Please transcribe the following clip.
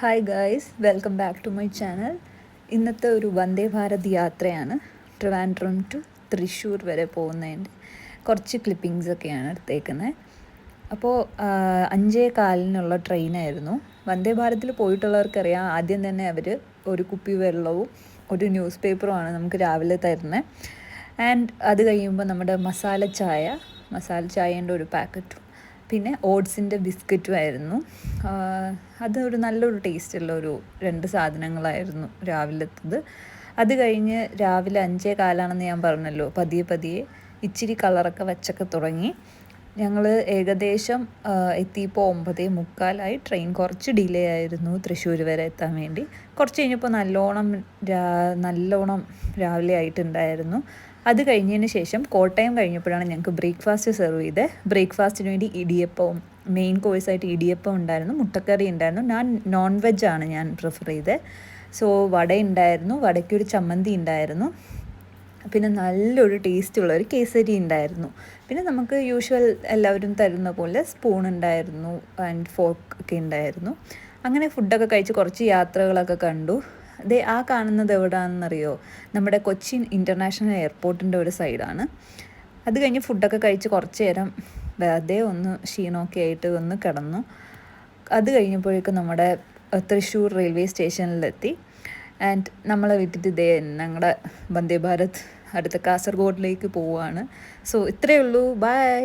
Hi guys, welcome back to my channel. ഇന്നത്തെ ഒരു വന്ദേ ഭാരത് യാത്രയാണ്. ട്രിവാൻഡ്രം ടു തൃശ്ശൂർ വരെ പോകുന്നതിൻ്റെ കുറച്ച് ക്ലിപ്പിങ്സൊക്കെയാണ് എടുത്തേക്കുന്നത്. അപ്പോൾ 5:15 ട്രെയിനായിരുന്നു. വന്ദേ ഭാരതിൽ പോയിട്ടുള്ളവർക്കറിയാം, ആദ്യം തന്നെ അവർ ഒരു കുപ്പി വെള്ളവും ഒരു ന്യൂസ് പേപ്പറുമാണ് നമുക്ക് രാവിലെ തരുന്നത്. ആൻഡ് അത് കഴിയുമ്പോൾ നമ്മുടെ മസാല ചായേൻ്റെ ഒരു പാക്കറ്റും പിന്നെ ഓട്സിൻ്റെ ബിസ്ക്കറ്റും ആയിരുന്നു. അതൊരു നല്ലൊരു ടേസ്റ്റുള്ള ഒരു 2 സാധനങ്ങളായിരുന്നു രാവിലത്തത്. അത് കഴിഞ്ഞ് രാവിലെ 5:15 ഞാൻ പറഞ്ഞല്ലോ, പതിയെ ഇച്ചിരി കളറൊക്കെ വച്ചൊക്കെ തുടങ്ങി. ഞങ്ങൾ ഏകദേശം എത്തിയപ്പോൾ 9:45. ട്രെയിൻ കുറച്ച് ഡിലേ ആയിരുന്നു തൃശ്ശൂർ വരെ എത്താൻ വേണ്ടി. കുറച്ച് കഴിഞ്ഞപ്പോൾ നല്ലോണം രാവിലെ ആയിട്ടുണ്ടായിരുന്നു. അത് കഴിഞ്ഞതിന് ശേഷം കോട്ടയം കഴിഞ്ഞപ്പോഴാണ് ഞങ്ങൾക്ക് ബ്രേക്ക്ഫാസ്റ്റ് സെർവ് ചെയ്തത്. ബ്രേക്ക്ഫാസ്റ്റിന് വേണ്ടി ഇടിയപ്പവും മെയിൻ കോഴ്സായിട്ട് ഇടിയപ്പം ഉണ്ടായിരുന്നു, മുട്ടക്കറി ഉണ്ടായിരുന്നു. നോൺ വെജാണ് ഞാൻ പ്രിഫർ ചെയ്തത്. സോ വട ഉണ്ടായിരുന്നു, വടയ്ക്കൊരു ചമ്മന്തി ഉണ്ടായിരുന്നു, പിന്നെ നല്ലൊരു ടേസ്റ്റുള്ള ഒരു കേസരി ഉണ്ടായിരുന്നു. പിന്നെ നമുക്ക് യൂഷ്വൽ എല്ലാവരും തരുന്ന പോലെ സ്പൂൺ ഉണ്ടായിരുന്നു ആൻഡ് ഫോർക്ക് ഒക്കെ ഉണ്ടായിരുന്നു. അങ്ങനെ ഫുഡൊക്കെ കഴിച്ച് കുറച്ച് യാത്രകളൊക്കെ കണ്ടു. ആ കാണുന്നത് എവിടെയാണെന്നറിയോ? നമ്മുടെ കൊച്ചിൻ ഇൻ്റർനാഷണൽ എയർപോർട്ടിൻ്റെ ഒരു സൈഡാണ്. അത് കഴിഞ്ഞ് ഫുഡൊക്കെ കഴിച്ച് കുറച്ച് നേരം വെറുതെ ഒന്ന് ക്ഷീണമൊക്കെ ആയിട്ട് ഒന്ന് കിടന്നു. അത് കഴിഞ്ഞപ്പോഴേക്കും നമ്മുടെ തൃശ്ശൂർ റെയിൽവേ സ്റ്റേഷനിലെത്തി. ആൻഡ് നമ്മളെ വിട്ടിട്ട് ഞങ്ങളുടെ വന്ദേ ഭാരത് അടുത്ത കാസർഗോഡിലേക്ക് പോവുകയാണ്. സോ ഇത്രയേ ഉള്ളൂ. ബൈ.